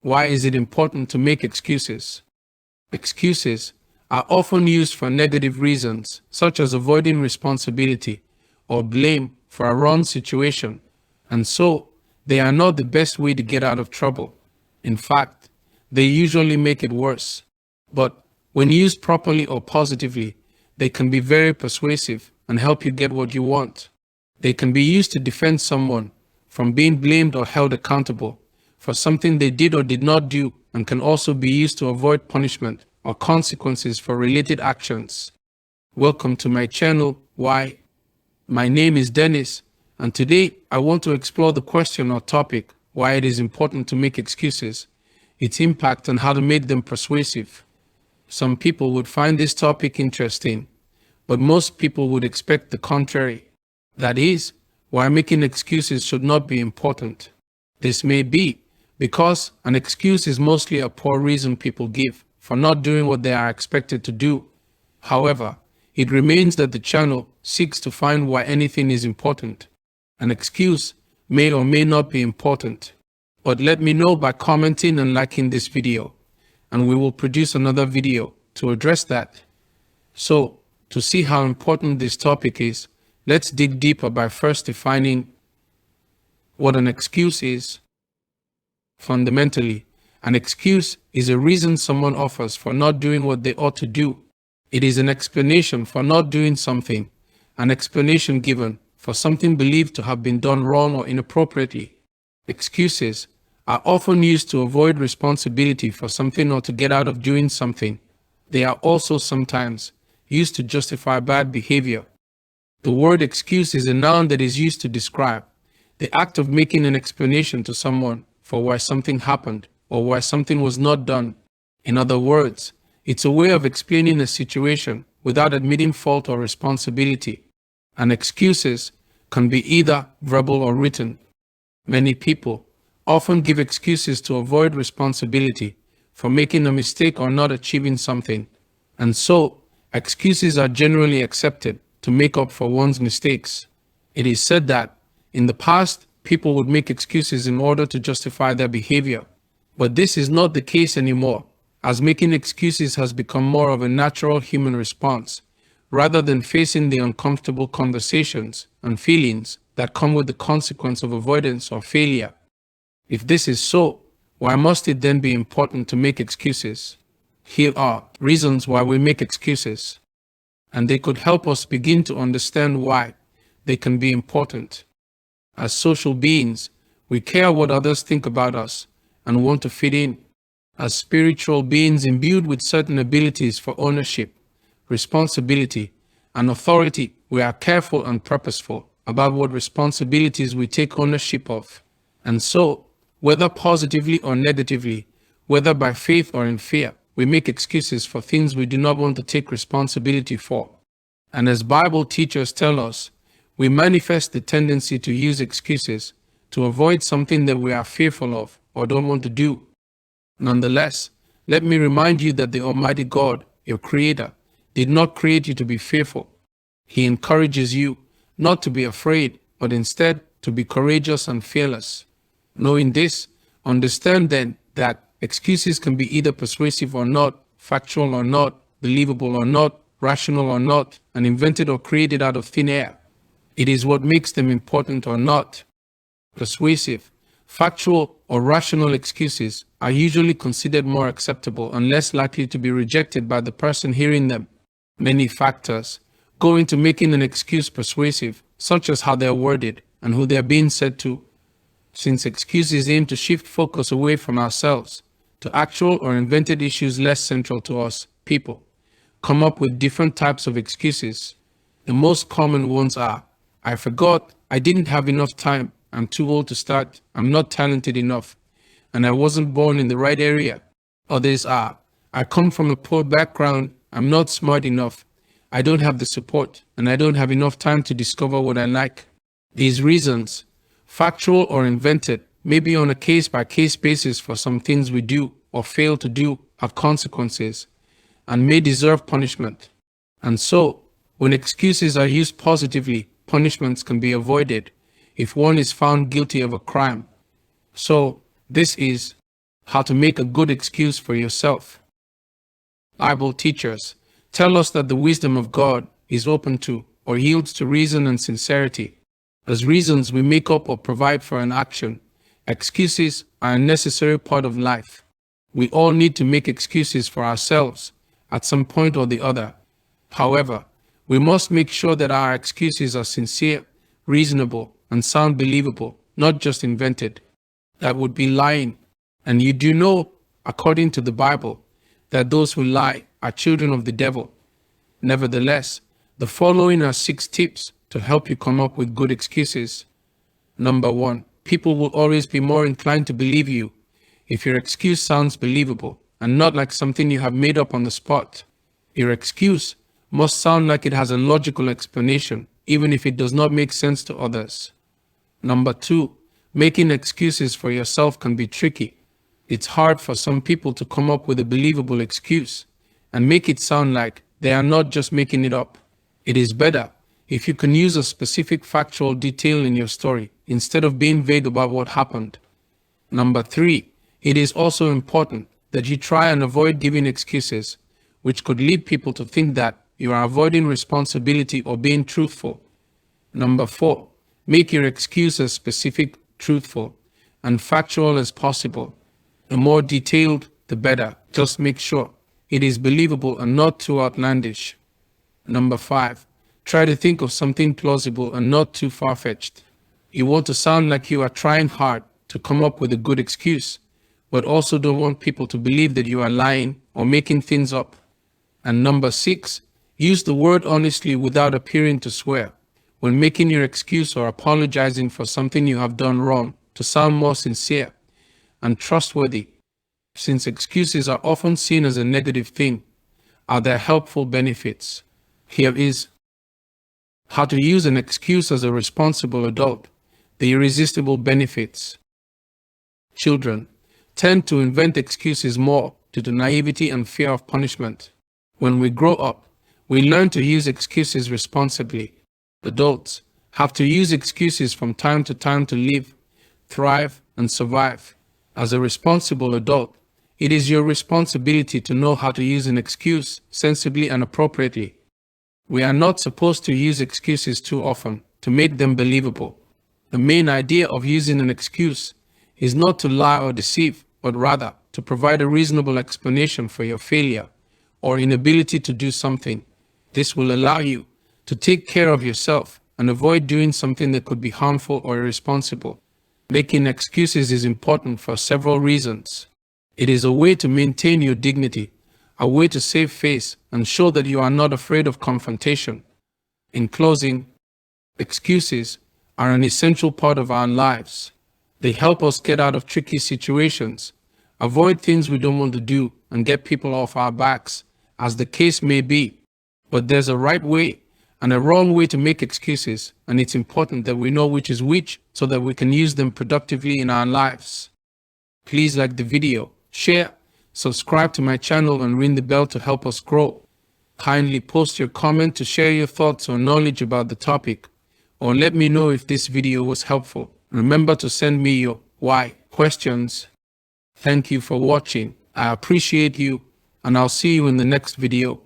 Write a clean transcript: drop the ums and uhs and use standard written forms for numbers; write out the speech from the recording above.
Why is it important to make excuses? Excuses are often used for negative reasons, such as avoiding responsibility or blame for a wrong situation, and so they are not the best way to get out of trouble. In fact, they usually make it worse. But when used properly or positively, they can be very persuasive and help you get what you want. They can be used to defend someone from being blamed or held accountable for something they did or did not do, and can also be used to avoid punishment or consequences for related actions. Welcome to my channel, Why? My name is Dennis, and today I want to explore the question or topic, why it is important to make excuses, its impact, and how to make them persuasive. Some people would find this topic interesting, but most people would expect the contrary. That is, why making excuses should not be important. This may be because an excuse is mostly a poor reason people give for not doing what they are expected to do. However, it remains that the channel seeks to find why anything is important. An excuse may or may not be important, but let me know by commenting and liking this video, and we will produce another video to address that. So, to see how important this topic is, let's dig deeper by first defining what an excuse is. Fundamentally, an excuse is a reason someone offers for not doing what they ought to do. It is an explanation for not doing something, an explanation given for something believed to have been done wrong or inappropriately. Excuses are often used to avoid responsibility for something or to get out of doing something. They are also sometimes used to justify bad behavior. The word excuse is a noun that is used to describe the act of making an explanation to someone for why something happened or why something was not done. In other words, it's a way of explaining a situation without admitting fault or responsibility. And excuses can be either verbal or written. Many people often give excuses to avoid responsibility for making a mistake or not achieving something. And so, excuses are generally accepted to make up for one's mistakes. It is said that, in the past, people would make excuses in order to justify their behavior. But this is not the case anymore, as making excuses has become more of a natural human response, rather than facing the uncomfortable conversations and feelings that come with the consequence of avoidance or failure. If this is so, why must it then be important to make excuses? Here are reasons why we make excuses, and they could help us begin to understand why they can be important. As social beings, we care what others think about us and want to fit in. As spiritual beings imbued with certain abilities for ownership, responsibility, and authority, we are careful and purposeful about what responsibilities we take ownership of. And so, whether positively or negatively, whether by faith or in fear, we make excuses for things we do not want to take responsibility for. And as Bible teachers tell us, we manifest the tendency to use excuses to avoid something that we are fearful of or don't want to do. Nonetheless, let me remind you that the Almighty God, your Creator, did not create you to be fearful. He encourages you not to be afraid, but instead to be courageous and fearless. Knowing this, understand then that excuses can be either persuasive or not, factual or not, believable or not, rational or not, and invented or created out of thin air. It is what makes them important or not. Persuasive, factual, or rational excuses are usually considered more acceptable and less likely to be rejected by the person hearing them. Many factors go into making an excuse persuasive, such as how they are worded and who they are being said to. Since excuses aim to shift focus away from ourselves to actual or invented issues less central to us, people come up with different types of excuses. The most common ones are, I forgot, I didn't have enough time, I'm too old to start, I'm not talented enough, and I wasn't born in the right area. Others are, I come from a poor background, I'm not smart enough, I don't have the support, and I don't have enough time to discover what I like. These reasons, factual or invented, may be on a case-by-case basis for some things we do or fail to do have consequences and may deserve punishment. And so, when excuses are used positively, punishments can be avoided if one is found guilty of a crime. So, this is How to make a good excuse for yourself. Bible teachers tell us that the wisdom of God is open to or yields to reason and sincerity. As reasons we make up or provide for an action, excuses are a necessary part of life. We all need to make excuses for ourselves at some point or the other. However, we must make sure that our excuses are sincere, reasonable, and sound believable, not just invented. That would be lying. And you do know, according to the Bible, that those who lie are children of the devil. Nevertheless, the following are 6 tips to help you come up with good excuses. Number 1, people will always be more inclined to believe you if your excuse sounds believable and not like something you have made up on the spot. Your excuse must sound like it has a logical explanation, even if it does not make sense to others. Number 2, making excuses for yourself can be tricky. It's hard for some people to come up with a believable excuse and make it sound like they are not just making it up. It is better if you can use a specific factual detail in your story instead of being vague about what happened. Number 3, it is also important that you try and avoid giving excuses, which could lead people to think that you are avoiding responsibility or being truthful. Number 4, make your excuse as specific, truthful, and factual as possible. The more detailed, the better. Just make sure it is believable and not too outlandish. Number 5, try to think of something plausible and not too far-fetched. You want to sound like you are trying hard to come up with a good excuse, but also don't want people to believe that you are lying or making things up. And number 6, use the word honestly without appearing to swear. When making your excuse or apologizing for something you have done wrong, to sound more sincere and trustworthy. Since excuses are often seen as a negative thing, are there helpful benefits? Here is how to use an excuse as a responsible adult. The irresistible benefits. Children tend to invent excuses more due to naivety and fear of punishment. When we grow up, we learn to use excuses responsibly. Adults have to use excuses from time to time to live, thrive, and survive. As a responsible adult, it is your responsibility to know how to use an excuse sensibly and appropriately. We are not supposed to use excuses too often to make them believable. The main idea of using an excuse is not to lie or deceive, but rather to provide a reasonable explanation for your failure or inability to do something. This will allow you to take care of yourself and avoid doing something that could be harmful or irresponsible. Making excuses is important for several reasons. It is a way to maintain your dignity, a way to save face and show that you are not afraid of confrontation. In closing, excuses are an essential part of our lives. They help us get out of tricky situations, avoid things we don't want to do, and get people off our backs, as the case may be. But there's a right way and a wrong way to make excuses, and it's important that we know which is which so that we can use them productively in our lives. Please like the video, share, subscribe to my channel, and ring the bell to help us grow. Kindly post your comment to share your thoughts or knowledge about the topic, or let me know if this video was helpful. Remember to send me your why questions. Thank you for watching. I appreciate you, and I'll see you in the next video.